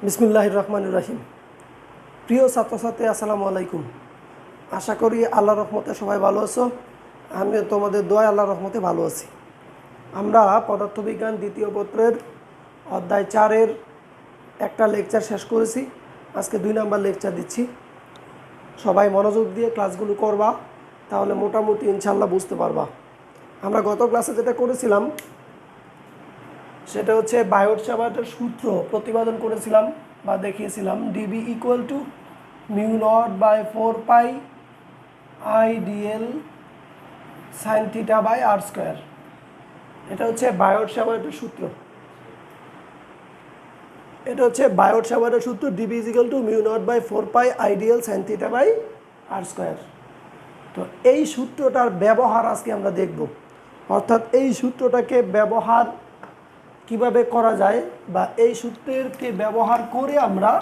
বিসমিল্লাহির রহমানির রহিম। প্রিয় ছাত্রছাত্রী, আসসালামু আলাইকুম। আশা করি আল্লাহর রহমতে সবাই ভালো আছো। আমি তোমাদের দোয়ায় আল্লাহর রহমতে ভালো আছি। আমরা পদার্থবিজ্ঞান দ্বিতীয় পত্রের অধ্যায় 4-এর একটা লেকচার শেষ করেছি। আজকে 2 নাম্বার লেকচার দিচ্ছি। সবাই মনোযোগ দিয়ে ক্লাসগুলো করবা, তাহলে মোটামুটি ইনশাল্লাহ বুঝতে পারবা। আমরা গত ক্লাসে যেটা করেছিলাম সেটা হচ্ছে বায়োট-স্যাভার্টের সূত্র প্রতিপাদন করেছিলাম বা দেখিয়েছিলাম। DB equal to mu naught by 4 pi I DL sine theta by R square. এটা হচ্ছে বায়োট-স্যাভার্টের সূত্র। DB is equal to mu naught by 4 pi I DL sine theta by R square. তো এই সূত্রটার ব্যবহার আজকে আমরা দেখব, অর্থাৎ এই সূত্রটাকে ব্যবহার কিভাবে করা যায় বা এই সূত্রকে ব্যবহার করে আমরা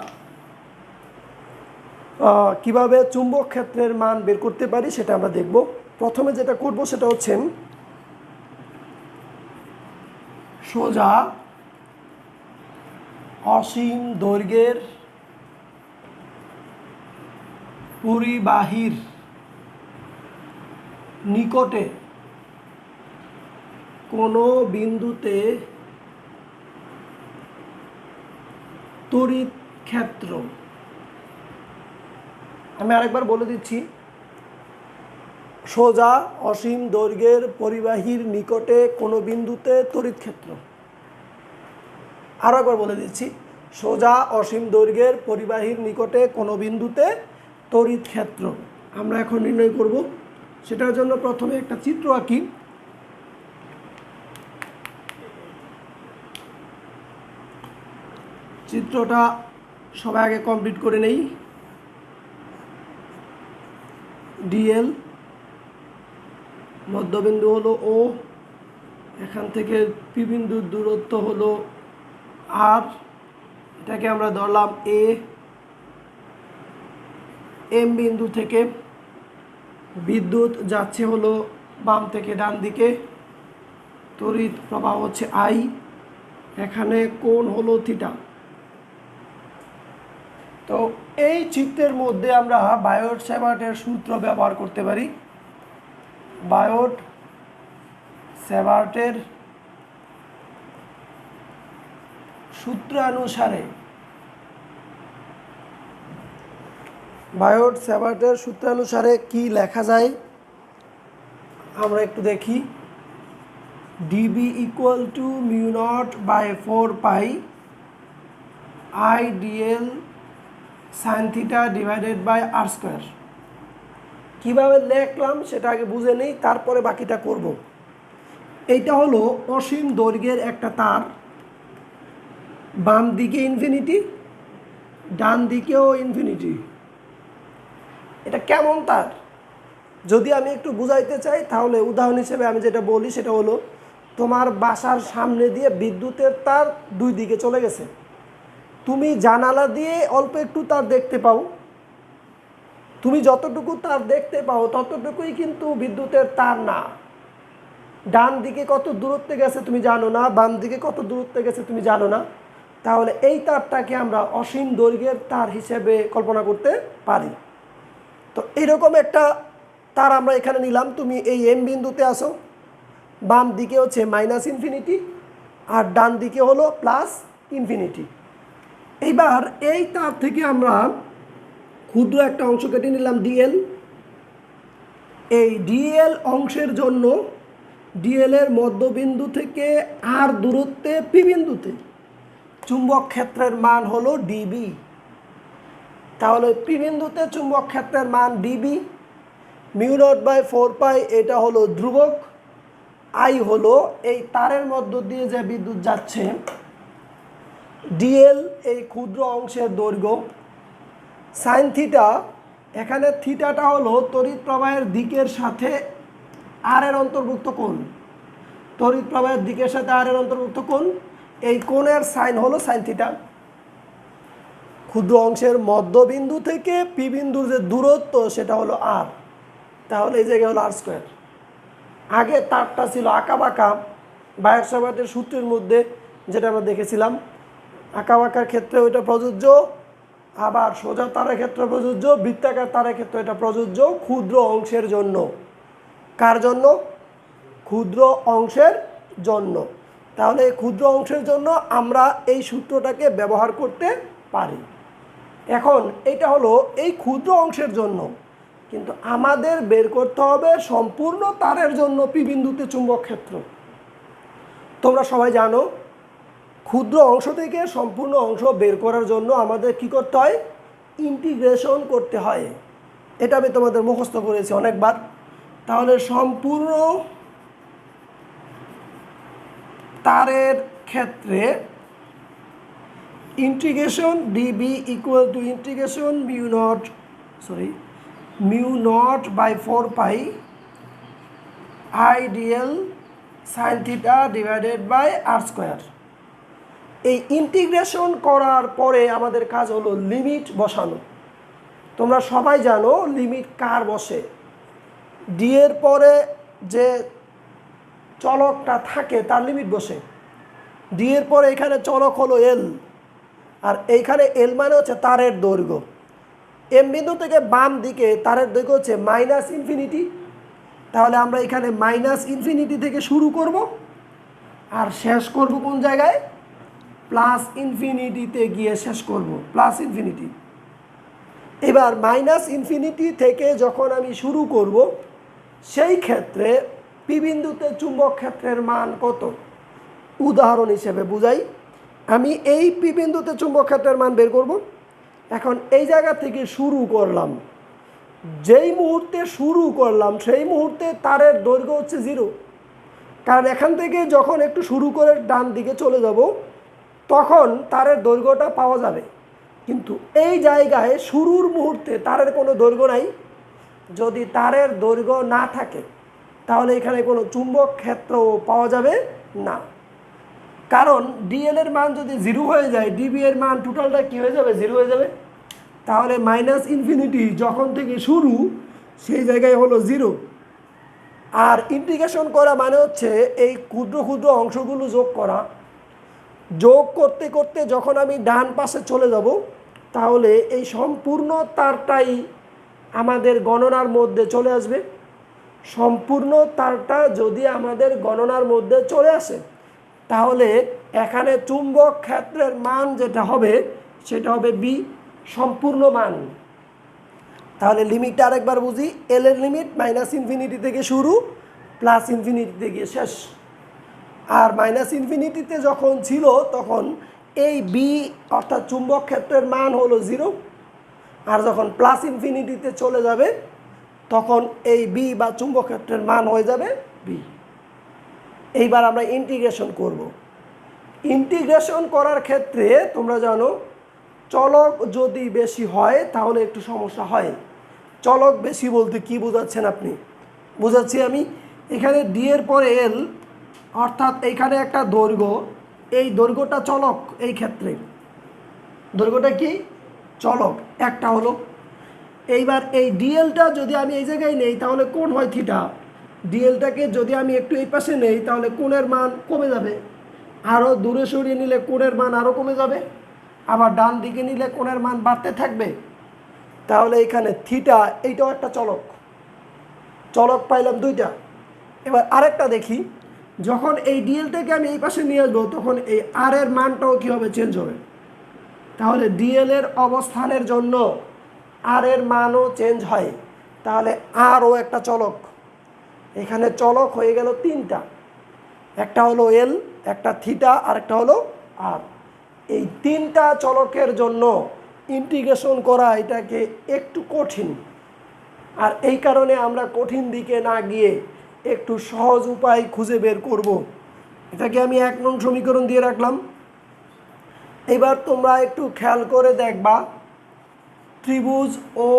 কিভাবে চুম্বক ক্ষেত্রের মান বের করতে পারি সেটা আমরা দেখব। প্রথমে যেটা করব সেটা হচ্ছে সোজা অসীম দৈর্ঘ্যের পরিবাহীর নিকটে কোনো বিন্দুতে তড়িৎ ক্ষেত্র, আমি আরেকবার বলে দিচ্ছি, সোজা অসীম দৈর্ঘ্যের পরিবাহীর নিকটে কোনো বিন্দুতে তড়িৎ ক্ষেত্র। আরও একবার বলে দিচ্ছি, সোজা অসীম দৈর্ঘ্যের পরিবাহীর নিকটে কোনো বিন্দুতে তড়িৎ ক্ষেত্র আমরা এখন নির্ণয় করব। সেটার জন্য প্রথমে একটা চিত্র আঁকি। চিত্রটা সবাই আগে কমপ্লিট করে নেই। ডিএল, মধ্যবিন্দু হলো ও, এখান থেকে পি বিন্দুর দূরত্ব হলো আর, এটাকে আমরা ধরলাম এ। এম বিন্দু থেকে বিদ্যুৎ যাচ্ছে হলো বাম থেকে ডান দিকে, তড়িৎ প্রবাহ হচ্ছে আই, এখানে কোণ হলো থিটা। তো এই চিত্রের মধ্যে আমরা বায়োট-স্যাভার্টের সূত্র ব্যবহার করতে পারি। বায়োট-স্যাভার্টের সূত্রানুসারে কি লেখা যায় আমরা একটু দেখি। DB equal to mu naught by 4 pi I DL sine theta divided by R square. কীভাবে লিখলাম সেটা আগে বুঝে নেই, তারপরে বাকিটা করব। এইটা হলো অসীম দৈর্ঘ্যের একটা তার, বাম দিকে ইনফিনিটি, ডান দিকেও ইনফিনিটি। এটা কেমন তার যদি আমি একটু বুঝাইতে চাই, তাহলে উদাহরণ হিসেবে আমি যেটা বলি সেটা হলো, তোমার বাসার সামনে দিয়ে বিদ্যুতের তার দুই দিকে চলে গেছে, তুমি জানালা দিয়ে অল্প একটু তার দেখতে পাও, তুমি যতটুকু তার দেখতে পাও ততটুকুই কিন্তু বিদ্যুতের তার না। ডান দিকে কত দূরত্বে গেছে তুমি জানো না, বাম দিকে কত দূরত্বে গেছে তুমি জানো না। তাহলে এই তারটাকে আমরা অসীম দৈর্ঘ্যের তার হিসেবে কল্পনা করতে পারি। তো এরকম একটা তার আমরা এখানে নিলাম। তুমি এই এম বিন্দুতে আসো, বাম দিকে হচ্ছে মাইনাস ইনফিনিটি আর ডান দিকে হলো প্লাস ইনফিনিটি। এইবার এই তার থেকে আমরা ক্ষুদ্র একটা অংশ কেটে নিলাম ডিএল। এই ডিএল অংশের জন্য ডিএল এর মধ্যবিন্দু থেকে আর দূরত্বে পি বিন্দুতে চুম্বক ক্ষেত্রের মান হলো ডিবি। তাহলে পি বিন্দুতে চুম্বক ক্ষেত্রের মান ডিবি। মিউ নট বাই 4 পাই এটা হলো ধ্রুবক, আই হলো এই তারের মধ্য দিয়ে যে বিদ্যুৎ যাচ্ছে, ডিএল এই ক্ষুদ্র অংশের দৈর্ঘ্য, সাইন থিটা, এখানে থিটাটা হলো তড়িৎ প্রবাহের দিকের সাথে আর এর অন্তর্ভুক্ত কোণ। তড়িৎ প্রবাহের দিকের সাথে আর এর অন্তর্ভুক্ত কোণ, এই কোণের সাইন হলো সাইন থিটা। ক্ষুদ্র অংশের মধ্যবিন্দু থেকে পি বিন্দুর যে দূরত্ব সেটা হলো আর, তাহলে এই জায়গায় হলো আর স্কোয়ার। আগে তারটা ছিল আঁকা বাঁকা, বায়োট-স্যাভার্টের সূত্রের মধ্যে যেটা আমরা দেখেছিলাম, আঁকা বাঁকার ক্ষেত্রে ওইটা প্রযোজ্য, আবার সোজা তারের ক্ষেত্রে প্রযোজ্য, বৃত্তাকার তারের ক্ষেত্রে এটা প্রযোজ্য ক্ষুদ্র অংশের জন্য। কার জন্য? ক্ষুদ্র অংশের জন্য। তাহলে এই ক্ষুদ্র অংশের জন্য আমরা এই সূত্রটাকে ব্যবহার করতে পারি। এখন এটা হলো এই ক্ষুদ্র অংশের জন্য, কিন্তু আমাদের বের করতে হবে সম্পূর্ণ তারের জন্য পি বিন্দুতে চুম্বক ক্ষেত্র। তোমরা সবাই জানো ক্ষুদ্র অংশ থেকে সম্পূর্ণ অংশ বের করার জন্য আমাদের কি করতে হয়? ইন্টিগ্রেশন করতে হয়। এটা আমি তোমাদের মুখস্থ করেছি অনেকবার। তাহলে সম্পূর্ণ তারের ক্ষেত্রে integration DB equal to integration mu naught by 4 pi I DL sine theta divided by R square. এই ইন্টিগ্রেশন করার পরে আমাদের কাজ হলো লিমিট বসানো। তোমরা সবাই জানো লিমিট কার বসে? ডি এর পরে যে চলকটা থাকে তার লিমিট বসে। ডি এর পরে এখানে চলক হলো এল, আর এইখানে এল মানে হচ্ছে তারের দৈর্ঘ্য। এম বিন্দু থেকে বাম দিকে তারের দৈর্ঘ্য হচ্ছে মাইনাস ইনফিনিটি। তাহলে আমরা এখানে মাইনাস ইনফিনিটি থেকে শুরু করব আর শেষ করব কোন জায়গায়? প্লাস ইনফিনিটিতে গিয়ে শেষ করব, প্লাস ইনফিনিটি। এবার মাইনাস ইনফিনিটি থেকে যখন আমি শুরু করব সেই ক্ষেত্রে পি বিন্দুতে চুম্বক ক্ষেত্রের মান কত? উদাহরণ হিসেবে বুঝাই। আমি এই পি বিন্দুতে চুম্বক ক্ষেত্রের মান বের করব। এখন এই জায়গা থেকে শুরু করলাম, যেই মুহূর্তে শুরু করলাম সেই মুহূর্তে তারের দৈর্ঘ্য হচ্ছে 0, কারণ এখান থেকে যখন একটু শুরু করে ডান দিকে চলে যাব তখন তারের দৈর্ঘ্যটা পাওয়া যাবে। কিন্তু এই জায়গায় শুরুর মুহূর্তে তারের কোনো দৈর্ঘ্য নাই। যদি তারের দৈর্ঘ্য না থাকে তাহলে এখানে কোনো চুম্বক ক্ষেত্র পাওয়া যাবে না, কারণ ডিএল এর মান যদি 0 হয়ে যায় ডিবি এর মান টোটালটা কী হয়ে যাবে? 0 হয়ে যাবে। তাহলে মাইনাস ইনফিনিটি যখন থেকে শুরু সেই জায়গায় হলো 0। আর ইন্টিগ্রেশন করা মানে হচ্ছে এই ক্ষুদ্র ক্ষুদ্র অংশগুলো যোগ করা। যোগ করতে করতে যখন আমি ডান পাশে চলে যাব তাহলে এই সম্পূর্ণ তারটাই আমাদের গণনার মধ্যে চলে আসবে। সম্পূর্ণ তারটা যদি আমাদের গণনার মধ্যে চলে আসে তাহলে এখানে চুম্বক ক্ষেত্রের মান যেটা হবে সেটা হবে বি, সম্পূর্ণ মান। তাহলে লিমিটটা আরেকবার বুঝি। এল এর লিমিট মাইনাস ইনফিনিটি থেকে শুরু, প্লাস ইনফিনিটিতে গিয়ে শেষ। আর মাইনাস ইনফিনিটিতে যখন ছিল তখন এই বি অর্থাৎ চুম্বক ক্ষেত্রের মান হলো 0, আর যখন প্লাস ইনফিনিটিতে চলে যাবে তখন এই বি বা চুম্বক ক্ষেত্রের মান হয়ে যাবে বি। এইবার আমরা ইন্টিগ্রেশন করব। ইন্টিগ্রেশন করার ক্ষেত্রে তোমরা জানো চলক যদি বেশি হয় তাহলে একটু সমস্যা হয়। চলক বেশি বলতে কি বোঝাচ্ছেন আপনি? বোঝাচ্ছি আমি, এখানে ডি এর পরে এল অর্থাৎ এইখানে একটা দৈর্ঘ্য, এই দৈর্ঘ্যটা চলক। এই ক্ষেত্রে দৈর্ঘ্যটা কি? চলক একটা হলো। এইবার এই ডিএলটা যদি আমি এই জায়গায় নেই তাহলে কোণ হয় থিটা। ডিএলটাকে যদি আমি একটু এই পাশে নেই তাহলে কোণের মান কমে যাবে, আরও দূরে সরিয়ে নিলে কোণের মান আরও কমে যাবে, আবার ডান দিকে নিলে কোণের মান বাড়তে থাকবে। তাহলে এখানে থিটা এইটাও একটা চলক। চলক পাইলাম দুইটা। এবার আরেকটা দেখি, যখন এই ডিএলটাকে আমি এই পাশে নিয়ে আসবো তখন এই আর এর মানটাও কী হবে? চেঞ্জ হবে। তাহলে ডিএল এর অবস্থানের জন্য আর এর মানও চেঞ্জ হয়। তাহলে আরও একটা চলক। এখানে চলক হয়ে গেল 3টা, একটা হলো এল, একটা থিটা, আর একটা হলো আর। এই 3টা চলকের জন্য ইন্টিগ্রেশন করা এটাকে একটু কঠিন, আর এই কারণে আমরা কঠিন দিকে না গিয়ে একটু সহজ উপায় খুঁজে বের করব। এটাকে আমি 1 নং সমীকরণ দিয়ে রাখলাম। এবার তোমরা একটু খেয়াল করে দেখবা ত্রিভুজ ও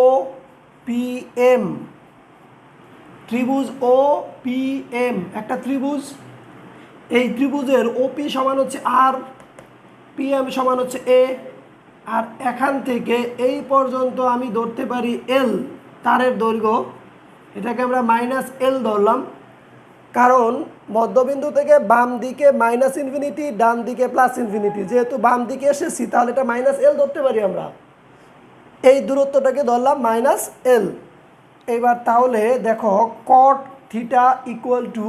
পি এম, ত্রিভুজ ও পি এম একটা ত্রিভুজ। এই ত্রিভুজের ওপি সমান হচ্ছে আর, পি এম সমান হচ্ছে এ, আর এখান থেকে এই পর্যন্ত আমি ধরতে পারি এল তারের দৈর্ঘ্য। এটাকে আমরা মাইনাস এল ধরলাম। কারণ মধ্যবিন্দু থেকে বাম দিকে মাইনাস ইনফিনিটি, ডান দিকে প্লাস ইনফিনিটি, যেহেতু বাম দিকে এসেছি তাহলে এটা মাইনাস এল ধরতে পারি আমরা, এই দূরত্বটাকে ধরলাম মাইনাস এল। এবার তাহলে দেখো কট থিটা ইকুয়াল টু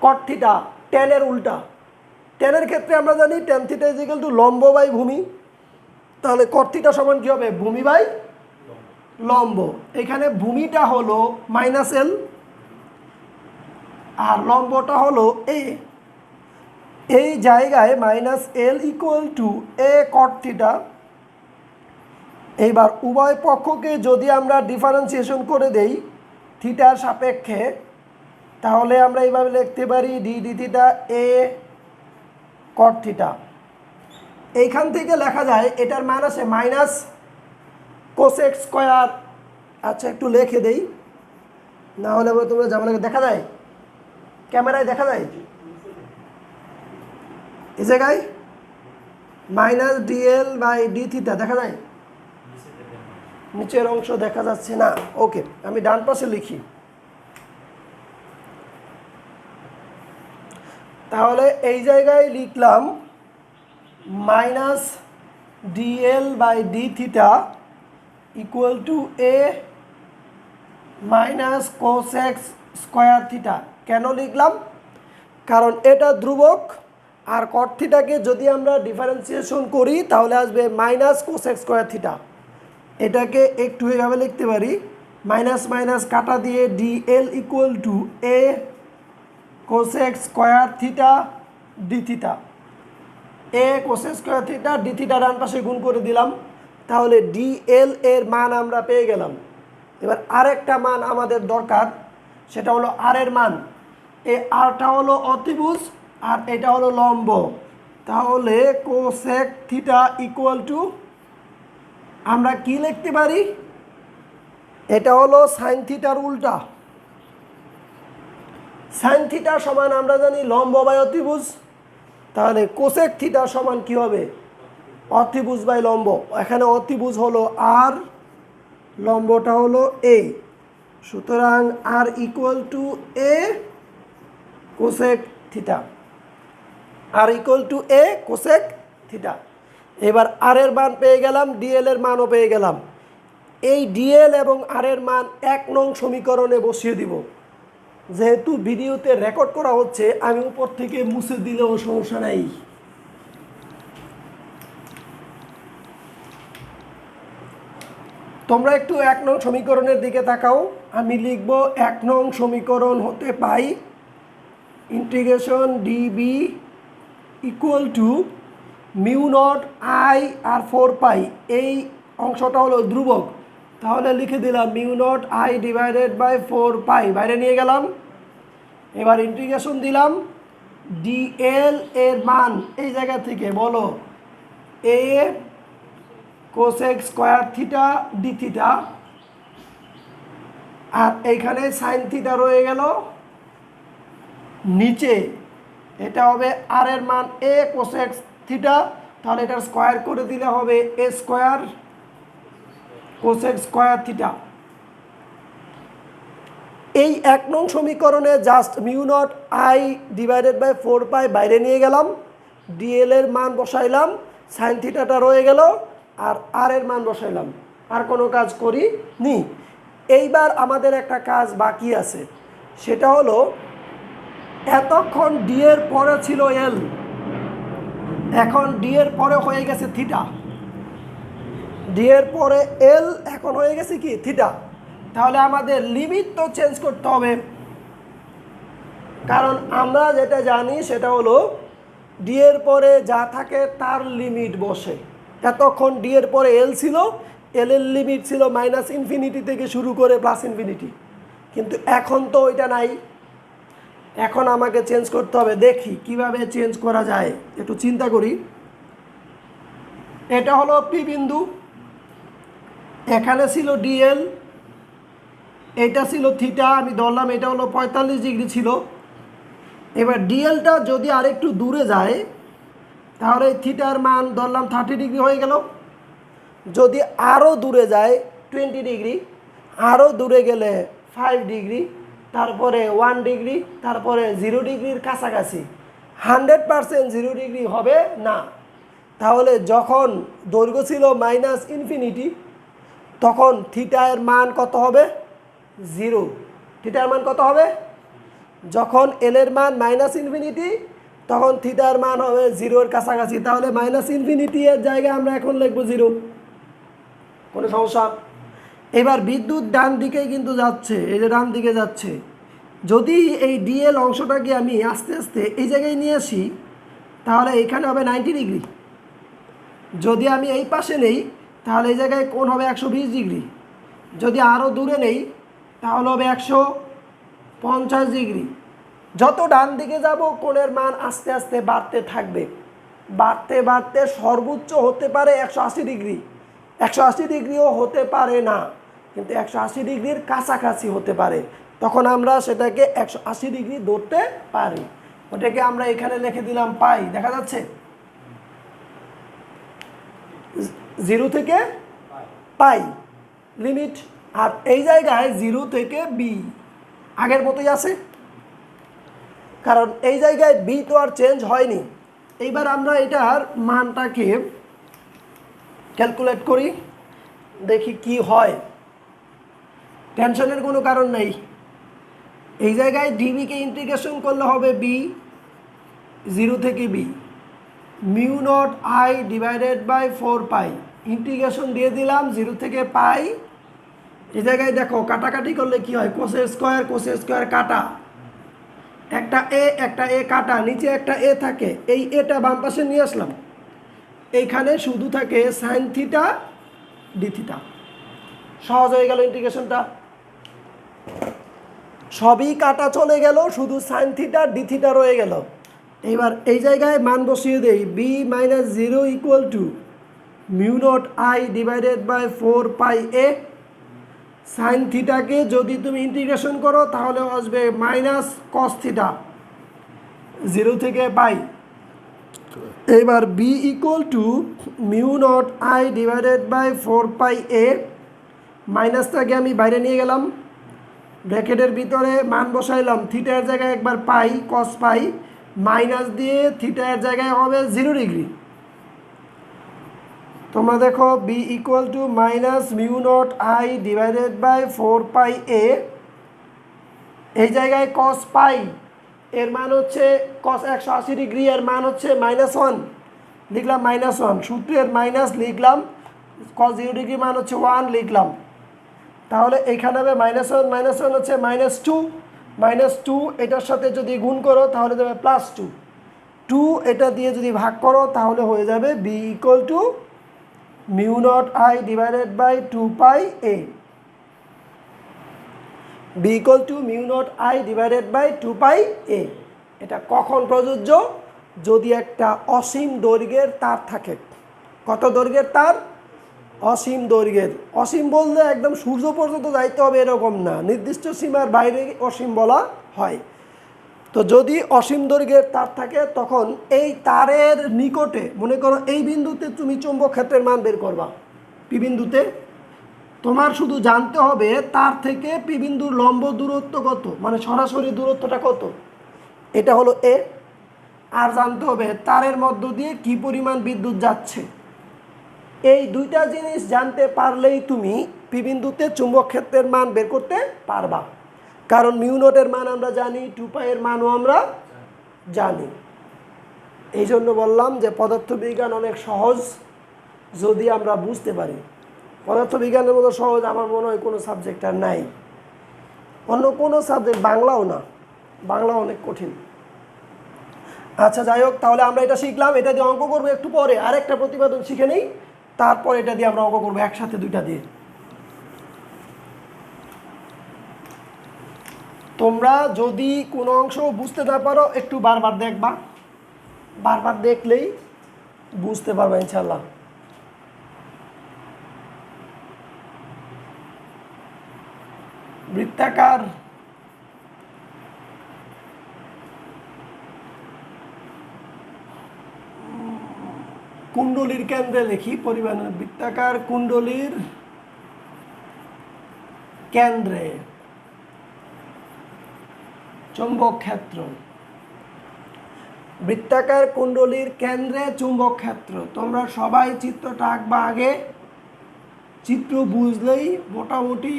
কট থিটা টেনের উল্টা, টেনের ক্ষেত্রে আমরা জানি tan theta is equal two লম্ব বাই ভূমি, তাহলে কট থিটা সমান কী হবে, ভূমি বাই লম্ব। এখানে ভূমিটা হলো মাইনাস এল আর লম্বটা হলো এ, এই জায়গায় minus L equal to A caught theta. এইবার উভয় পক্ষকে যদি আমরা ডিফারেন্সিয়েশন করে দেই থিটার সাপেক্ষে, তাহলে আমরা এইভাবে লিখতে পারি ডি ডি থিটা এ কট থিটা। এইখান থেকে লেখা যায় এটার মান আছে মাইনাস কোসেক স্কোয়ার। আচ্ছা একটু লিখে দেই, না হলে তোমরা ঝামেলা, দেখা যায় ক্যামেরায় দেখা যায় এই জায়গায় minus DL by D theta দেখা যায়, নিচের অংশ দেখা যাচ্ছে না। ওকে, আমি ডান পাশে লিখি, তাহলে এই জায়গায় লিখলাম minus DL by D theta equal to A minus cosec square theta. কেন লিখলাম, কারণ এটা ধ্রুবক আর কট থিটাকে যদি আমরা ডিফারেন্সিয়েশন করি তাহলে আসবে মাইনাস কোসেক স্কোয়ার থিটা। এটাকে একটু এভাবে লিখতে পারি, মাইনাস মাইনাস কাটা দিয়ে d l equal to a cosec square theta d theta, a cosec square theta d theta ডান পাশে গুণ করে দিলাম, তাহলে ডিএল এর মান আমরা পেয়ে গেলাম। এবার আরেকটা মান আমাদের দরকার, সেটা হলো আর এর মান। এই আরটা হলো অতিভুজ আর এটা হলো লম্ব, তাহলে কোসেক থিটা ইকুয়াল টু আমরা কি লিখতে পারি, এটা হলো সাইন থিটার উল্টা। সাইন থিটা সমান আমরা জানি লম্ব বাই অতিভুজ, তাহলে কোসেক থিটা সমান কি হবে, অতিভুজ বাই লম্ব। এখানে অতিভুজ হলো আর, লম্বটা হলো এ, সুতরাং r equal to a cosec theta, r equal to a cosec theta. এবার আর এর মান পেয়ে গেলাম, ডিএল এর মানও পেয়ে গেলাম। এই ডিএল এবং আর এর মান 1 নং সমীকরণে বসিয়ে দিব। যেহেতু ভিডিওতে রেকর্ড করা হচ্ছে আমি উপর থেকে মুছে দিলেও সমস্যা নাই। তোমরা একটু 1 নং সমীকরণের দিকে তাকাও, আমি লিখব 1 নং সমীকরণ হতে পাই integration DB equal to mu naught I r 4 pi, এই অংশটা হলো ধ্রুবক, তাহলে লিখে দিলাম mu naught I divided by 4 pi, বাইরে নিয়ে গেলাম। এবার ইন্টিগ্রেশন দিলাম, ডিএল এর মান এই জায়গা থেকে বলো a cosec square theta d theta, আর এইখানে সাইন থিটা রয়ে গেল নিচে, এটা হবে আর এর মান এ কোসেক থিটা, তাহলে এটা স্কোয়ার করে দিলে হবে A square cosec square theta. এই 1 নং সমীকরণে just mu naught I divided by 4 pi বাইরে নিয়ে গেলাম, ডিএল এর মান বসাইলাম, সাইন থিটাটা রয়ে গেল, আর এর মান বসাইলাম, আর কোনো কাজ করি নি। এইবার আমাদের একটা কাজ বাকি আছে, সেটা হলো এতক্ষণ ডি এর পরে ছিল এল, এখন ডি এর পরে হয়ে গেছে থিটা, ডি এর পরে এল এখন হয়ে গেছে কি থিটা। তাহলে আমাদের লিমিট তো চেঞ্জ করতে হবে, কারণ আমরা যেটা জানি সেটা হলো ডি এর পরে যা থাকে তার লিমিট বসে। এতক্ষণ ডি এর পরে এল ছিল, এল এর লিমিট ছিল মাইনাস ইনফিনিটি থেকে শুরু করে প্লাস ইনফিনিটি, কিন্তু এখন তো ওইটা নাই, এখন আমাকে চেঞ্জ করতে হবে। দেখি কিভাবে চেঞ্জ করা যায়, একটু চিন্তা করি। এটা হলো পি বিন্দু, এখানে ছিল ডিএল, এটা ছিল থিটা, আমি ধরলাম এটা হলো 45 ডিগ্রি ছিল। এবার ডিএলটা যদি আরেকটু দূরে যায় তাহলে থিটার মান ধরলাম 30 ডিগ্রি হয়ে গেল। যদি আরও দূরে যায় 20 ডিগ্রি, আরও দূরে গেলে 5 ডিগ্রি, তারপরে 1 ডিগ্রি, তারপরে 0 ডিগ্রির কাছাকাছি। 100% 0 ডিগ্রি হবে না। তাহলে যখন দৈর্ঘ্য ছিল -ইনফিনিটি, তখন থিটা এর মান কত হবে? 0। থিটার মান কত হবে? যখন এল এর মান -ইনফিনিটি, তখন থিটার মান হবে 0-এর কাছাকাছি। তাহলে -ইনফিনিটি এর জায়গায় আমরা এখন লিখবো 0। কোনো সমস্যা? এবার বিদ্যুৎ ডান দিকেই কিন্তু যাচ্ছে, এই যে ডান দিকে যাচ্ছে। যদি এই ডিএল অংশটাকে আমি আস্তে আস্তে এই জায়গায় নিয়ে আসি, তাহলে এখানে হবে 90 ডিগ্রি। যদি আমি এই পাশে নেই, তাহলে এই জায়গায় কোণ হবে 120 ডিগ্রি। যদি আরও দূরে নেই, তাহলে হবে 150 ডিগ্রি। যত ডান দিকে যাব, কোণের মান আস্তে আস্তে বাড়তে থাকবে। বাড়তে বাড়তে সর্বোচ্চ হতে পারে 180 ডিগ্রি। 180 ডিগ্রিও হতে পারে না, কিন্তু 180 ডিগ্রির কাছাকাছি হতে পারে। তখন আমরা সেটাকে 180 ডিগ্রি ধরতে পারি। ওটাকে আমরা এখানে লিখে দিলাম পাই। দেখা যাচ্ছে 0 থেকে পাই লিমিট। আর এই জায়গায় 0 থেকে বি আগের মতোই আছে, কারণ এই জায়গায় বি তো আর চেঞ্জ হয়নি। এইবার আমরা এটার মানটাকে ক্যালকুলেট করি, দেখি কি হয়। টেনশনের কোনো কারণ নেই। এই জায়গায় ডিবিকে ইন্টিগ্রেশন করলে হবে বি, 0 থেকে b, μ0 I divided by 4 pi. Integration দিয়ে দিলাম 0 থেকে পাই। এই জায়গায় দেখো কাটাকাটি করলে কি হয়? কোসের স্কোয়ার কাটা, একটা এ কাটা, নিচে একটা এ থাকে, এই এটা বাম পাশে নিয়ে আসলাম। এইখানে শুধু থাকে সাইন থিটা ডি থিটা। সহজ হয়ে গেল ইন্টিগ্রেশনটা। সবই কাটা চলে গেল, শুধু সাইন থিটা ডি থিটা রয়ে গেল। এবার এই জায়গায় মান বসিয়ে দেই, b minus 0 equal to μ0 I divided by 4 pi a. Sine থিটাকে যদি তুমি ইন্টিগ্রেশন করো, তাহলে আসবে মাইনাস কস থিটা, 0 থেকে পাই। এবার b equal to μ0 I divided by 4 pi a. মাইনাসটাকে আমি বাইরে নিয়ে গেলাম, ব্র্যাকেটের ভিতরে মান বসাইলাম। থিটার জায়গায় একবার পাই, কস পাই, মাইনাস দিয়ে থিটার জায়গায় হবে 0 ডিগ্রি। তোমরা দেখো b equal to minus μ0 I divided by 4 pi a. এই জায়গায় কস পাই এর মান হচ্ছে কস 180 ডিগ্রি, এর মান হচ্ছে -1, লিখলাম -1। সূত্রের মাইনাস লিখলাম, কস 0 ডিগ্রি মান হচ্ছে 1 লিখলাম। তাহলে এইখানে হবে -1 হচ্ছে -2, এটার সাথে যদি গুণ করো তাহলে দেবে +2, এটা দিয়ে যদি ভাগ করো তাহলে হয়ে যাবে b equal to μ0 I divided by 2 pi a. B equal to μ0 I divided by 2 pi a. এটা কখন প্রযোজ্য? যদি একটা অসীম দৈর্ঘ্যের তার থাকে। কত দৈর্ঘ্যের তার? অসীম দৈর্ঘ্যের। অসীম বললে একদম সূর্য পর্যন্ত যাইতে হবে এরকম না, নির্দিষ্ট সীমার বাইরে অসীম বলা হয়। তো যদি অসীম দৈর্ঘ্যের তার থাকে, তখন এই তারের নিকটে, মনে করো এই বিন্দুতে তুমি চৌম্বক ক্ষেত্রের মান বের করবা। পি বিন্দুতে তোমার শুধু জানতে হবে তার থেকে পি বিন্দুর লম্ব দূরত্ব কত, মানে সরাসরি দূরত্বটা কত, এটা হলো এ। আর জানতে হবে তারের মধ্য দিয়ে কি পরিমাণ বিদ্যুৎ যাচ্ছে। এই দুইটা জিনিস জানতে পারলেই তুমি পি বিন্দুতে চুম্বক ক্ষেত্রের মান বের করতে পারবা। কারণ μ0 মান আমরা জানি, 2 পাই মানও আমরা জানি। এই জন্য বললাম যে পদার্থবিজ্ঞান অনেক সহজ যদি আমরা বুঝতে পারি। পদার্থবিজ্ঞানের মতো সহজ আমার মনে হয় কোনো সাবজেক্ট আর নাই। অন্য কোনো সাবজেক্ট, বাংলাও না, বাংলা অনেক কঠিন। আচ্ছা যাই হোক, তাহলে আমরা এটা শিখলাম। এটা দিয়ে অঙ্ক করবো একটু পরে, আরেকটা প্রতিপাদন শিখে নেই, তারপর এটা দিয়ে আমরা অঙ্ক করবো একসাথে, দুইটা দিয়ে। তোমরা যদি কোনো অংশ বুঝতে না পারো, একটু বারবার দেখবা, বারবার দেখলেই বুঝতে পারবে ইনশাল্লাহ। বৃত্তাকার কুণ্ডলীর কেন্দ্রে লিখি পরিমাণ, বৃত্তাকার কুণ্ডলীর কেন্দ্রে চুম্বক ক্ষেত্র। বৃত্তাকার কুণ্ডলীর কেন্দ্রে চুম্বক ক্ষেত্র। তোমরা সবাই চিত্রটা আঁকবা আগে, চিত্র বুঝলেই মোটামুটি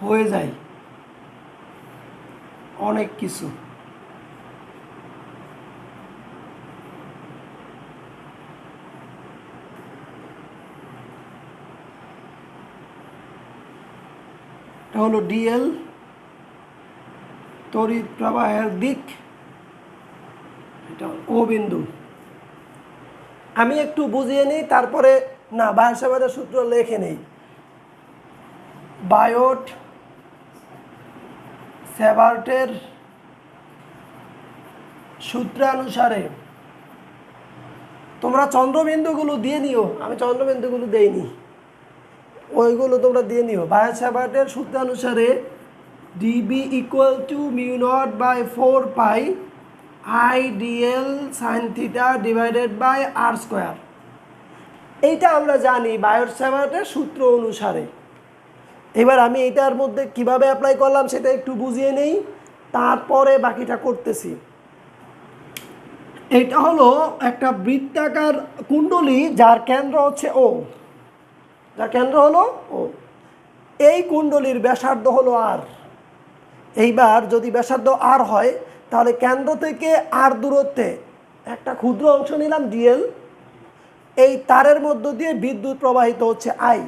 হয়ে যায় অনেক কিছু। এটা হলো ডিএল, তড়িৎ প্রবাহের দিক, এটা ও বিন্দু। আমি একটু বুঝিয়ে নিই, তারপরে না বায়ট স্যাভার্টের সূত্র লিখে নেই। বায়ট স্যাভার্টের সূত্রানুসারে তোমরা চন্দ্রবিন্দুগুলো দিয়ে নিও, আমি চন্দ্রবিন্দুগুলো দেইনি, ওইগুলো তোমরা দিয়ে নিও। বায়ট স্যাভার্টের সূত্রানুসারে d b equal to mu naught by 4 pi I DL sine theta divided by R square. এইটা আমরা জানি বায়ট স্যাভার্টের সূত্র অনুসারে। এবার আমি এটার মধ্যে কিভাবে অ্যাপ্লাই করলাম সেটা একটু বুঝিয়ে নেই, তারপরে বাকিটা করতেছি। এটা হলো একটা বৃত্তাকার কুণ্ডলী যার কেন্দ্র হচ্ছে ও, যার কেন্দ্র হলো ও। এই কুণ্ডলীর ব্যাসার্ধ হলো আর। এইবার যদি ব্যাসার্ধ আর হয় তাহলে কেন্দ্র থেকে আর দূরত্বে একটা ক্ষুদ্র অংশ নিলাম ডিএল, এই তারের মধ্য দিয়ে বিদ্যুৎ প্রবাহিত হচ্ছে আই।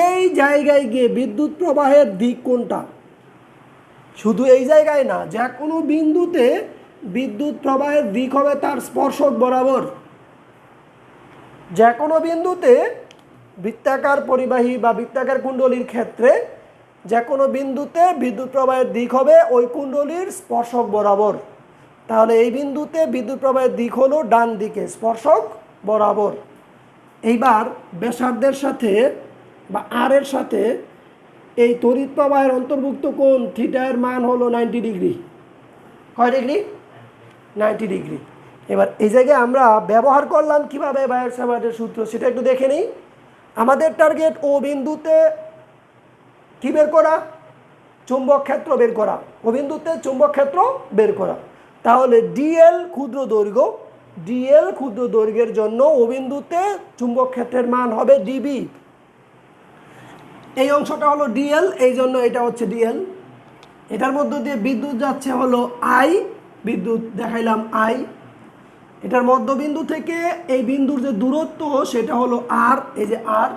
এই জায়গায় গিয়ে বিদ্যুৎ প্রবাহের দিক কোনটা? শুধু এই জায়গায় না, যে কোনো বিন্দুতে বিদ্যুৎ প্রবাহের দিক হবে তার স্পর্শক বরাবর। যে কোনো বিন্দুতে বৃত্তাকার পরিবাহী বা বৃত্তাকার কুণ্ডলীর ক্ষেত্রে যে কোনো বিন্দুতে বিদ্যুৎ প্রবাহের দিক হবে ওই কুণ্ডলীর স্পর্শক বরাবর। তাহলে এই বিন্দুতে বিদ্যুৎ প্রবাহের দিক হলো ডান দিকে, স্পর্শক বরাবর। এইবার ব্যাসার্ধের সাথে বা আর এর সাথে এই তড়িৎ প্রবাহের অন্তর্ভুক্ত কোণ থিটার মান হলো 90 ডিগ্রি। কয় ডিগ্রি? 90 ডিগ্রি। এবার এই জায়গায় আমরা ব্যবহার করলাম কিভাবে বায়ট স্যাভার্টের সূত্র সেটা একটু দেখে নিই। আমাদের টার্গেট ও বিন্দুতে কি বের করা? চুম্বক ক্ষেত্র বের করা। ও বিন্দুতে চুম্বক ক্ষেত্র বের করা। তাহলে ডিএল ক্ষুদ্র দৈর্ঘ্য, ডিএল ক্ষুদ্র দৈর্ঘ্যের জন্য ও বিন্দুতে চুম্বক ক্ষেত্রের মান হবে ডিবি। এই অংশটা হলো ডিএল, এই জন্য এটা হচ্ছে ডিএল। এটার মধ্য দিয়ে বিদ্যুৎ যাচ্ছে হলো আই, বিদ্যুৎ দেখাইলাম আই। এটার মধ্যবিন্দু থেকে এই বিন্দুর যে দূরত্ব সেটা হলো আর, এই যে আর।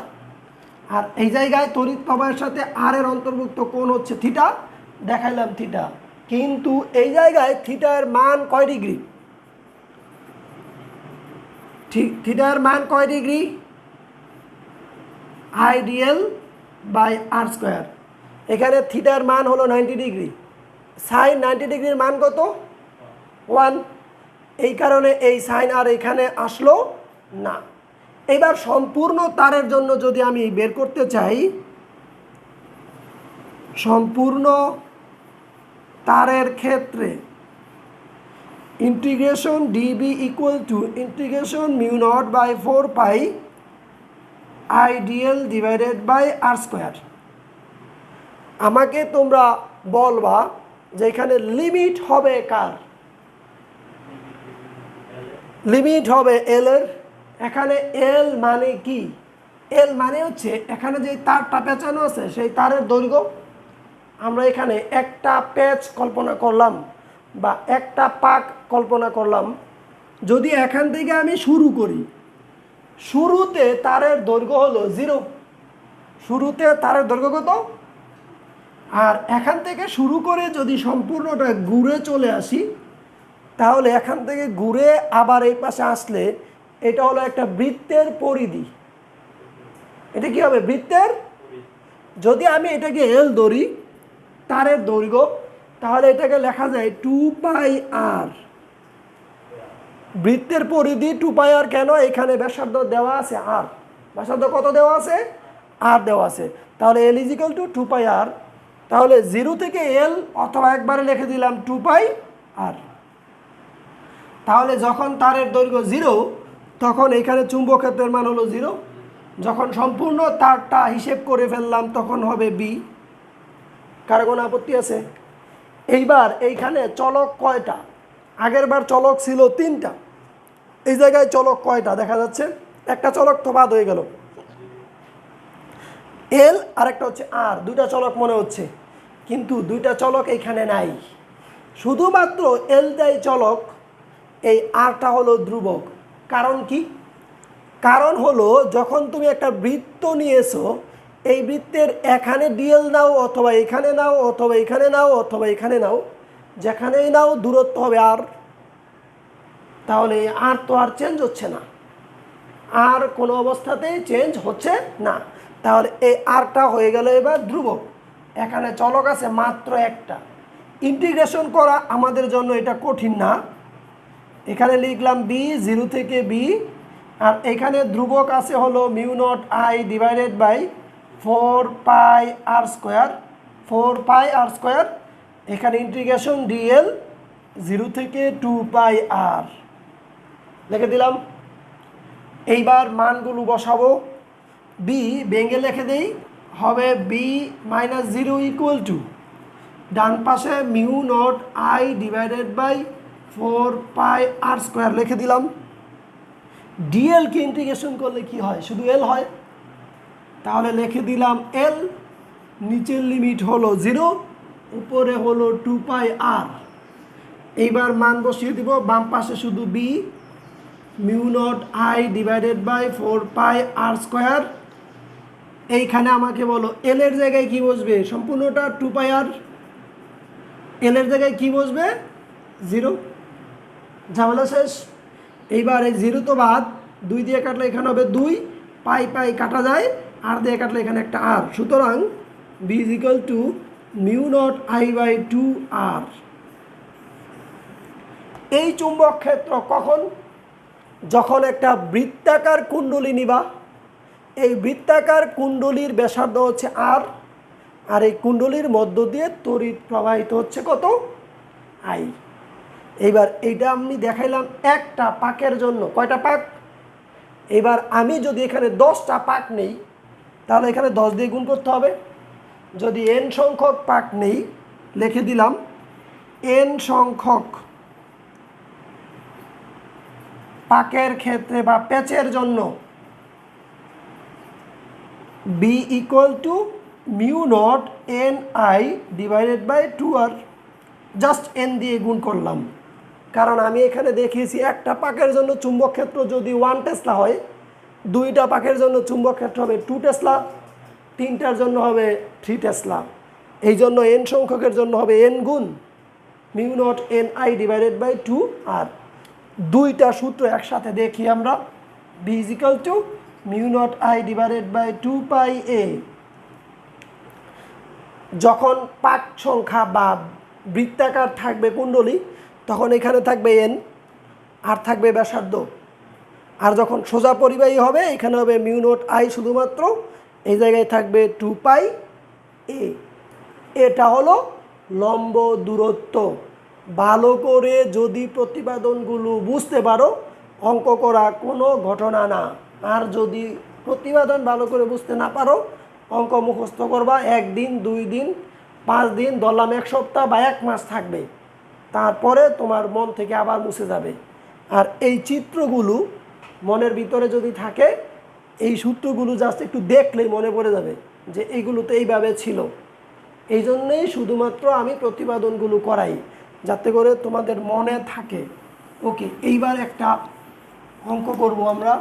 আর এই জায়গায় তড়িৎ প্রবাহের সাথে আর এর অন্তর্ভুক্ত কোণ হচ্ছে থিটা, দেখাইলাম থিটা। কিন্তু এই জায়গায় থিটার মান কয় ডিগ্রি? থিটার মান কয় degree? I DL by R square. এখানে থিটার মান হলো 90 ডিগ্রি। সাইন 90 ডিগ্রির মান কত? 1। এই কারণে এই সাইন আর এখানে আসলো না। এবার সম্পূর্ণ তারের জন্য যদি আমি বের করতে চাই, সম্পূর্ণ তারের ক্ষেত্রে integration DB equal to integration mu naught by 4 pi I DL divided by R square. আমাকে তোমরা বলবা যে এখানে লিমিট হবে কার? লিমিট হবে এল এর। এখানে এল মানে কি? এল মানে হচ্ছে এখানে যে তারটা পেঁচানো আছে সেই তারের দৈর্ঘ্য। আমরা এখানে একটা প্যাচ কল্পনা করলাম বা একটা পাক কল্পনা করলাম। যদি এখান থেকে আমি শুরু করি, শুরুতে তারের দৈর্ঘ্য হলো 0। শুরুতে তারের দৈর্ঘ্য কত? আর এখান থেকে শুরু করে যদি সম্পূর্ণটা ঘুরে চলে আসি, তাহলে এখান থেকে ঘুরে আবার এই পাশে আসলে এটা হলো একটা বৃত্তের পরিধি। এটা কি হবে? বৃত্তের। যদি আমি এটাকে এল ধরি তারের দৈর্ঘ্য, তাহলে এটাকে লেখা যায় 2πr। বৃত্তের পরিধি 2πr কেন? এখানে ব্যাসার্ধ দেওয়া আছে আর। ব্যাসার্ধ কত দেওয়া আছে? আর দেওয়া আছে। তাহলে এল ইজ ইকুয়াল টু 2πr। তাহলে 0 থেকে এল অথবা একবারে লিখে দিলাম 2πr। তাহলে যখন তারের দৈর্ঘ্য 0 তখন এখানে চুম্বক ক্ষেত্রের মান হলো 0। যখন সম্পূর্ণ তারটা হিসেব করে ফেললাম তখন হবে বি। কারো কোনো আপত্তি আছে? এইবার এইখানে চলক কয়টা? আগের বার চলক ছিল 3টা, এই জায়গায় চলক কয়টা দেখা যাচ্ছে? একটা চলক তো বাদ হয়ে গেল, এল আর একটা হচ্ছে আর, 2টা চলক মনে হচ্ছে, কিন্তু 2টা চলক এইখানে নাই, শুধুমাত্র এলটাই চলক, এই আরটা হলো ধ্রুবক। কারণ কি? কারণ হলো যখন তুমি একটা বৃত্ত নিয়েছো, এই বৃত্তের এখানে ডিএল নাও অথবা এখানে নাও অথবা এখানে নাও অথবা এখানে নাও, যেখানেই নাও দূরত্ব হবে আর, তাহলে আর তো আর চেঞ্জ হচ্ছে না, আর কোনো অবস্থাতেই চেঞ্জ হচ্ছে না, তাহলে এই আরটা হয়ে গেল এবার ধ্রুবক। এখানে চলক আছে মাত্র একটা, ইন্টিগ্রেশন করা আমাদের জন্য এটা কঠিন না। এখানে লিখলাম বি, 0 থেকে বি, আর এখানে ধ্রুবক আছে হলো mu naught I divided by 4 pi R square, 4 pi R square, এখানে ইন্টিগ্রেশন ডিএল 0 থেকে 2 পাই আর লিখে দিলাম। এইবার মানগুলো বসাবো, বি ভেঙে লিখে দেই, হবে বি মাইনাস 0 ইকুয়াল টু ডান পাশে mu naught I divided by 4 pi R square লিখে দিলাম। ডিএলকে ইন্টিগ্রেশন করলে কি হয়? শুধু এল হয়, তাহলে লিখে দিলাম এল, নিচের লিমিট হলো 0, উপরে হলো 2 পাই আর। এইবার মান বসিয়ে দিব, বাম পাশে শুধু B mu naught I divided by 4 pi R square. এইখানে আমাকে বলো এল এর জায়গায় কি বসবে? সম্পূর্ণটা 2 পাই আর, এল এর জায়গায় কি বসবে? 0, ঝামেলা শেষ। এইবার এই 0 তো বাদ, 2 দিয়ে কাটলে এখানে হবে 2, পাই পাই কাটা যায়, আর দিয়ে কাটলে এখানে একটা আর, সুতরাং B is equal to mu naught I by 2 R. এই চুম্বক ক্ষেত্র কখন? যখন একটা বৃত্তাকার কুণ্ডলী নিবা, এই বৃত্তাকার কুণ্ডলীর ব্যাসার্ধ হচ্ছে আর, আর এই কুণ্ডলীর মধ্য দিয়ে তড়িৎ প্রবাহিত হচ্ছে কত? আই। এইবার এইটা আমি দেখাইলাম একটা পাকের জন্য, কয়টা পাক? এবার আমি যদি এখানে 10টা পাক নেই, তাহলে এখানে 10 দিয়ে গুণ করতে হবে। যদি এন সংখ্যক পাক নেই, লিখে দিলাম এন সংখ্যক পাকের ক্ষেত্রে বা প্যাচের জন্য B equal to mu naught N I divided by 2 R, just N দিয়ে গুণ করলাম, কারণ আমি এখানে দেখিয়েছি একটা পাকের জন্য চুম্বক ক্ষেত্র যদি 1 টেসলা হয়, 2টা পাকের জন্য চুম্বক ক্ষেত্র হবে 2 টেসলা, 3টার জন্য হবে 3 টেসলা। এই জন্য এন সংখ্যকের জন্য হবে এন গুণ mu naught N I divided by 2 R. 2টা সূত্র একসাথে দেখি আমরা, B is equal to mu naught I divided by 2 pi A. যখন পাক সংখ্যা বা বৃত্তাকার থাকবে কুণ্ডলী, তখন এখানে থাকবে এন আর থাকবে ব্যাসার্ধ, আর যখন সোজা পরিবাহী হবে এখানে হবে মিউ নট আই শুধুমাত্র, এই জায়গায় থাকবে 2 পাই এ। এটা হলো লম্ব দূরত্ব। ভালো করে যদি প্রতিপাদনগুলো বুঝতে পারো, অঙ্ক করা কোনো ঘটনা না। আর যদি প্রতিপাদন ভালো করে বুঝতে না পারো, অঙ্ক মুখস্থ করবা 1 দিন 2 দিন 5 দিন, ধরলাম 1 সপ্তাহ বা 1 মাস থাকবে, তারপরে তোমার মন থেকে আবার মুছে যাবে। আর এই চিত্রগুলো মনের ভিতরে যদি থাকে, এই সূত্রগুলো জাস্ট একটু দেখলেই মনে পড়ে যাবে যে এইগুলো তো এইভাবে ছিল। এই জন্যেই শুধুমাত্র আমি প্রতিপাদনগুলো করাই, যাতে করে তোমাদের মনে থাকে। ওকে, এইবার একটা অঙ্ক করব আমরা।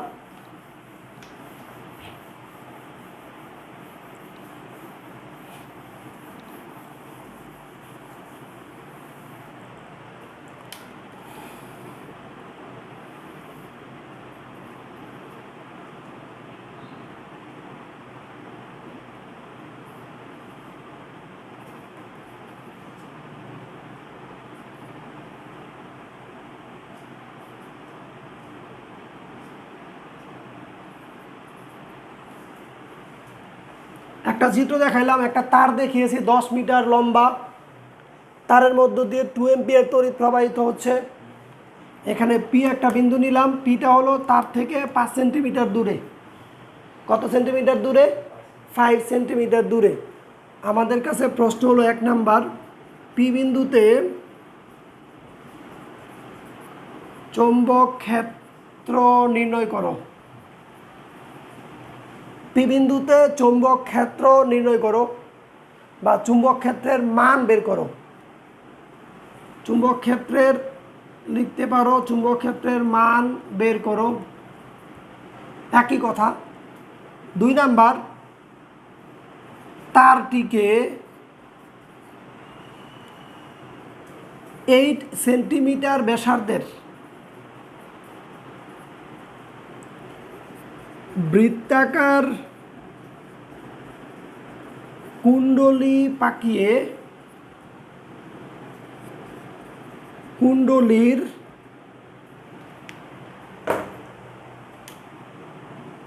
একটা চিত্র দেখাইলাম, একটা তার দেখিয়েছি 10 মিটার লম্বা, তারের মধ্য দিয়ে 2 এম্পিয়ার তড়িৎ প্রবাহিত হচ্ছে। এখানে পি একটা বিন্দু নিলাম, পিটা হলো তার থেকে 5 সেন্টিমিটার দূরে। কত সেন্টিমিটার দূরে? 5 সেন্টিমিটার দূরে। আমাদের কাছে প্রশ্ন হলো 1 নাম্বার, পি বিন্দুতে চৌম্বক ক্ষেত্র নির্ণয় করো। পি বিন্দুতে চৌম্বক ক্ষেত্র নির্ণয় করো বা চুম্বক ক্ষেত্রের মান বের করো। চুম্বক ক্ষেত্রের লিখতে পারো চুম্বক ক্ষেত্রের মান বের করো, একই কথা। 2 নাম্বার, তারটিকে 8 সেন্টিমিটার ব্যাসার্ধের বৃত্তাকার কুণ্ডলী পাকিয়ে কুণ্ডলীর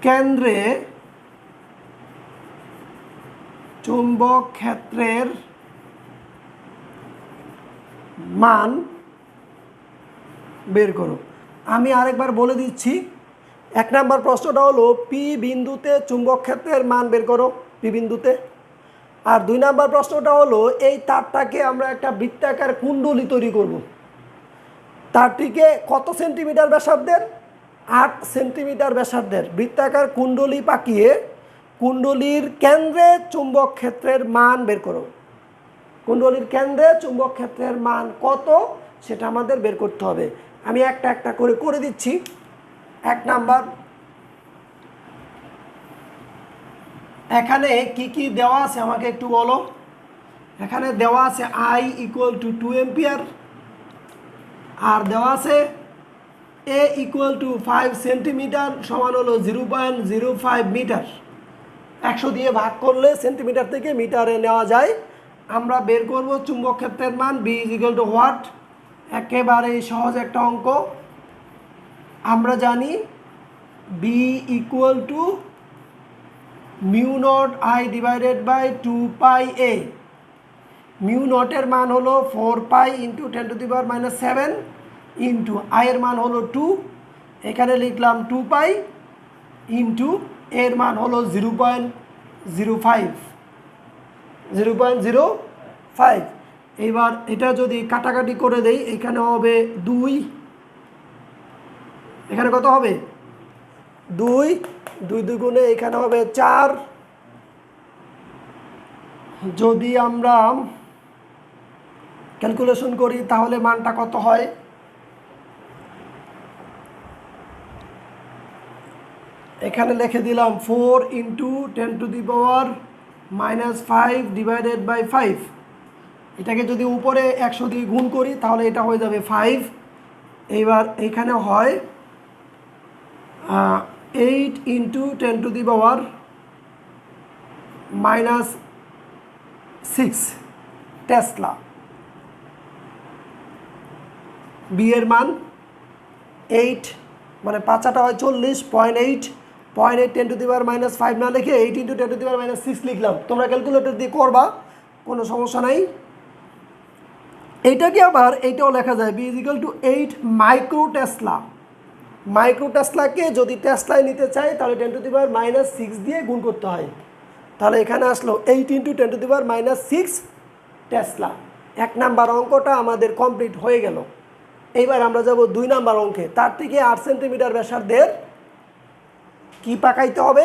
কেন্দ্রে চৌম্বক ক্ষেত্রের মান বের করো। আমি আরেকবার বলে দিচ্ছি, 1 নাম্বার প্রশ্নটা হলো পি বিন্দুতে চুম্বক ক্ষেত্রের মান বের করো, পি বিন্দুতে। আর 2 নাম্বার প্রশ্নটা হলো এই তারটাকে আমরা একটা বৃত্তাকার কুণ্ডলী তৈরি করব। তারটিকে কত সেন্টিমিটার ব্যাসার্ধের? 8 সেন্টিমিটার ব্যাসার্ধের বৃত্তাকার কুণ্ডলী পাকিয়ে কুণ্ডলীর কেন্দ্রে চুম্বক ক্ষেত্রের মান বের করো। কুণ্ডলীর কেন্দ্রে চুম্বক ক্ষেত্রের মান কত সেটা আমাদের বের করতে হবে। আমি একটা একটা করে করে দিচ্ছি। 1 নাম্বার, এখানে কি কি দেওয়া আছে আমাকে একটু বলো। এখানে দেওয়া আছে I = 2 এম্পিয়ার, আর দেওয়া আছে A = 5 সেন্টিমিটার সমান হলো 0.05 মিটার। 100 দিয়ে ভাগ করলে সেন্টিমিটার থেকে মিটারে নেওয়া যায়। আমরা বের করব চুম্বক ক্ষেত্রের মান B = হোয়াট। একেবারে সহজ একটা অঙ্ক। আমরা জানি B = μ0 I / 2πa। μ0 এর মান হলো 4π × 10⁻⁷ ইন্টু I এর মান হলো 2, এখানে লিখলাম 2π ইন্টু এর মান হলো 0.05। এবার এটা যদি কাটাকাটি করে দেই, এখানে হবে 2, এখানে কত হবে 2, 2 দুগুণে এখানে হবে 4। যদি আমরা ক্যালকুলেশন করি তাহলে মানটা কত হয়? এখানে লিখে দিলাম 4 × 10⁻⁵ / 5। এটাকে যদি উপরে 100 দিয়ে গুণ করি তাহলে এটা হয়ে যাবে 5। এবার এখানে হয় 8 × 10⁻⁶ টেসলা। বি এর মান 8, মানে 5টা হয় 40.8, 10⁻⁵ না লিখে 8 × 10⁻⁶ লিখলাম। তোমরা ক্যালকুলেটর দিয়ে করবা, কোনো সমস্যা নাই। এইটাকে আবার এইটাও লেখা যায় B = 8 মাইক্রো টেসলা। মাইক্রো টেসলাকে যদি টেসলায় নিতে চাই তাহলে 10⁻⁶ দিয়ে গুণ করতে হয়। তাহলে এখানে আসলো 8 × 10⁻⁶ টেসলা। 1 নাম্বার অঙ্কটা আমাদের কমপ্লিট হয়ে গেল। এইবার আমরা যাব 2 নাম্বার অঙ্কে। তার থেকে 8 সেন্টিমিটার ব্যাসার্ধের কি পাকাইতে হবে?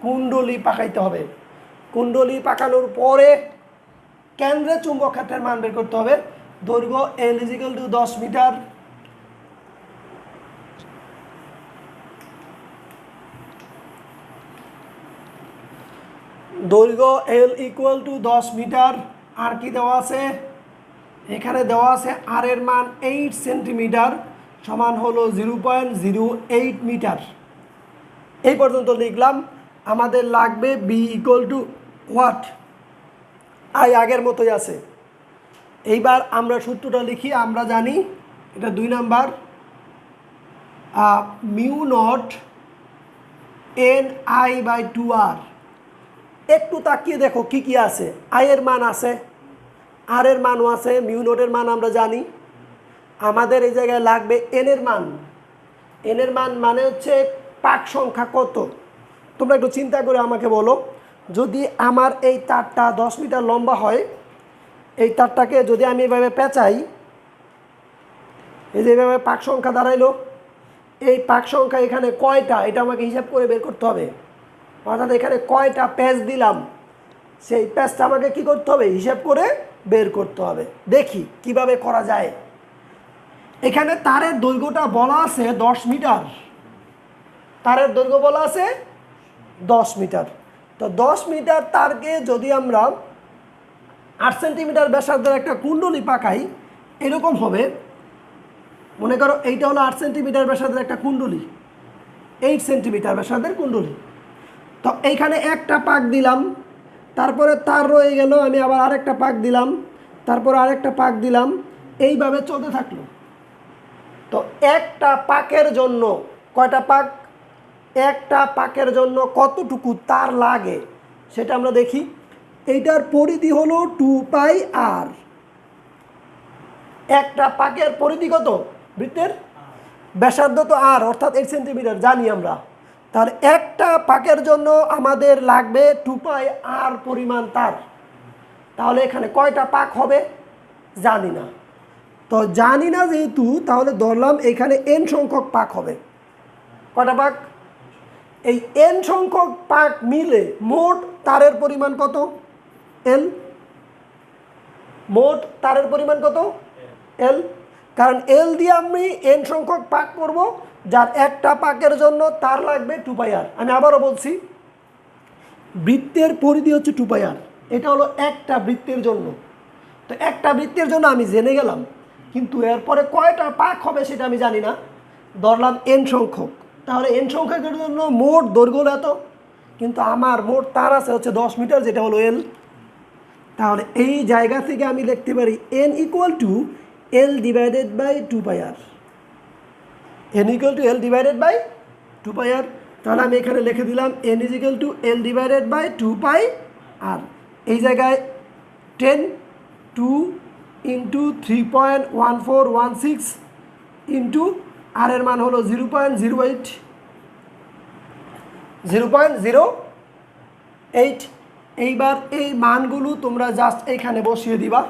কুণ্ডলী পাকাইতে হবে। কুণ্ডলী পাকানোর পরে কেন্দ্রে চুম্বক ক্ষেত্রের মান বের করতে হবে। দৈর্ঘ্য L = 10 মিটার, দৈর্ঘ্য L = 10 মিটার। আর কি দেওয়া আছে? এখানে দেওয়া আছে আর এর মান 8 সেন্টিমিটার সমান হলো 0.08 মিটার। এই পর্যন্ত লিখলাম। আমাদের লাগবে B = হোয়াট। I আগের মতোই আছে। এইবার আমরা সূত্রটা লিখি। আমরা জানি এটা 2 নাম্বার, μ0 Ni/2r। একটু তাকিয়ে দেখো কি কি আছে। I এর মান আছে, আর এর মানও আছে, μ0 এর মান আমরা জানি। আমাদের এই জায়গায় লাগবে n এর মান। n এর মান মানে হচ্ছে পাক সংখ্যা কত। তোমরা একটু চিন্তা করে আমাকে বলো। যদি আমার এই তারটা 10 মিটার লম্বা হয়, এই তারটাকে যদি আমি এভাবে পেঁচাই, এই যে এভাবে পাক সংখ্যা দাঁড়াইলো, এই পাক সংখ্যা এখানে কয়টা এটা আমাকে হিসাব করে বের করতে হবে। অর্থাৎ এখানে কয়টা প্যাচ দিলাম সেই প্যাচটা আমাকে কি করতে হবে, হিসাব করে বের করতে হবে। দেখি কিভাবে করা যায়। এখানে তারের দৈর্ঘ্যটা বলা আছে 10 মিটার, তারের দৈর্ঘ্য বলা আছে 10 মিটার। তো 10 মিটার তারকে যদি আমরা 8 সেন্টিমিটার ব্যাসার্ধের একটা কুণ্ডলী পাকাই, এরকম হবে। মনে করো এইটা হলো 8 সেন্টিমিটার ব্যাসার্ধের একটা কুণ্ডলী, 8 সেন্টিমিটার ব্যাসার্ধের কুণ্ডলী। তো এইখানে একটা পাক দিলাম, তারপরে তার রয়ে গেল, আমি আবার আরেকটা পাক দিলাম, তারপরে আরেকটা পাক দিলাম, এইভাবে চলতে থাকলো। তো একটা পাকের জন্য কয়টা পাক, একটা পাকের জন্য কতটুকু তার লাগে সেটা আমরা দেখি। এইটার পরিধি হলো 2πr। একটা পাকের পরিধি কত, বৃত্তের ব্যাসার্ধ তো আর, অর্থাৎ 8 সেন্টিমিটার জানি আমরা। তাহলে একটা পাকের জন্য আমাদের লাগবে 2πr পরিমাণ তার। তাহলে এখানে কয়টা পাক হবে জানি না। তো জানি না যেহেতু, তাহলে ধরলাম এখানে n সংখ্যক পাক হবে। কয়টা পাক, এই n সংখ্যক পাক মিলে মোট তারের পরিমাণ কত, l। মোট তারের পরিমাণ কত, l। কারণ l দিয়ে আমি n সংখ্যক পাক করব, যার একটা পাকের জন্য তার লাগবে 2πr। আমি আবারও বলছি, বৃত্তের পরিধি হচ্ছে 2πr, এটা হলো একটা বৃত্তের জন্য। তো একটা বৃত্তের জন্য আমি জেনে গেলাম, কিন্তু এরপরে কয়টা পাক হবে সেটা আমি জানি না। ধরলাম n সংখ্যক, তাহলে n সংখ্যকের জন্য মোট দৈর্ঘ্য এত, কিন্তু আমার মোট তার আছে হচ্ছে 10 মিটার, যেটা হলো l। তাহলে এই জায়গা থেকে আমি লিখতে পারি n equal to l divided by 2πr। n equal to l divided by 2πr। তাহলে আমি এখানে লিখে দিলাম n is equal to l divided by 2πr। এই জায়গায় 10 2 ইন্টু 3.1416 ইন্টু আর এর মান হলো 0.08, 0.08। এইবার এই মানগুলো তোমরা জাস্ট এইখানে বসিয়ে দিবা।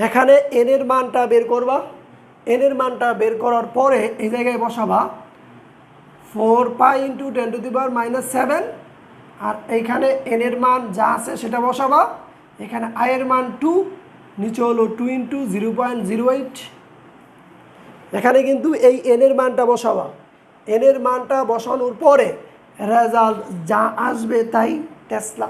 এখানে n এর মানটা বের করবা, n এর মানটা বের করার পরে এই জায়গায় বসাবা 4π ইন্টু 10⁻⁻7, আর এইখানে n এর মান যা আছে সেটা বসাবা। এখানে i এর মান 2, নিচে হলো 2 ইন্টু 0.08। এখানে কিন্তু এই n এর মানটা বসাবা। n এর মানটা বসানোর পরে রেজাল্ট যা আসবে তাই টেসলা।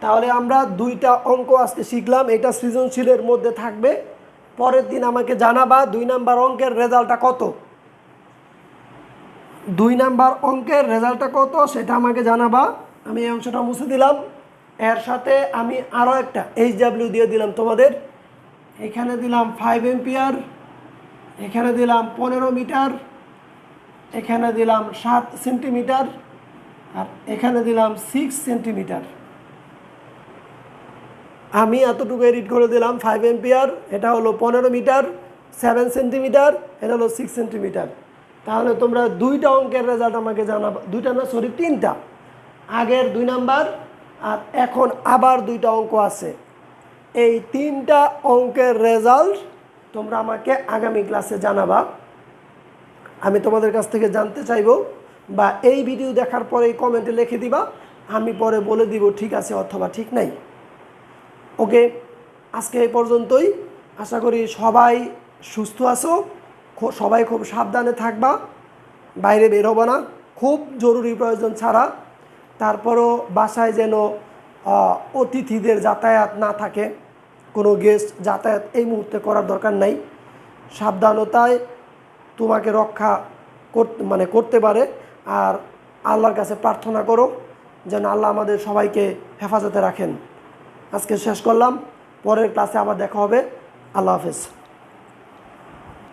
তাহলে আমরা দুইটা অঙ্ক আজকে শিখলাম, এটা সৃজনশীলের মধ্যে থাকবে। পরের দিন আমাকে জানাবা 2 নাম্বার অঙ্কের রেজাল্টটা কত, 2 নাম্বার অঙ্কের রেজাল্টটা কত সেটা আমাকে জানাবা। আমি এই অংশটা মুছে দিলাম, এর সাথে আমি আরও একটা HW দিয়ে দিলাম তোমাদের। এখানে দিলাম 5 এম্পিয়ার, এখানে দিলাম 15 মিটার, এখানে দিলাম 7 সেন্টিমিটার, আর এখানে দিলাম 6 সেন্টিমিটার। আমি এতটুকু এডিট করে দিলাম 5 এম্পিয়ার, এটা হলো 15 মিটার, 7 সেন্টিমিটার, এটা হলো 6 সেন্টিমিটার। তাহলে তোমরা দুইটা অঙ্কের রেজাল্ট আমাকে জানাবা, দুইটা না সরি 3টা, আগের 2 নাম্বার আর এখন আবার 2টা অঙ্ক আছে। এই 3টা অঙ্কের রেজাল্ট তোমরা আমাকে আগামী ক্লাসে জানাবা। আমি তোমাদের কাছ থেকে জানতে চাইবো, বা এই ভিডিও দেখার পরে কমেন্টে লিখে দিবা, আমি পরে বলে দিব ঠিক আছে অথবা ঠিক নাই। ওকে, আজকে এই পর্যন্তই। আশা করি সবাই সুস্থ আছো, সবাই খুব সাবধানে থাকবা, বাইরে বের হবো না খুব জরুরি প্রয়োজন ছাড়া। তারপরও বাসায় যেন অতিথিদের যাতায়াত না থাকে, কোনো গেস্ট যাতায়াত এই মুহূর্তে করার দরকার নাই। সাবধানতায় তোমাকে রক্ষা করতে পারে। আর আল্লাহর কাছে প্রার্থনা করো যেন আল্লাহ আমাদের সবাইকে হেফাজতে রাখেন। আজকে শেষ করলাম, পরের ক্লাসে আবার দেখা হবে। আল্লাহ হাফেজ।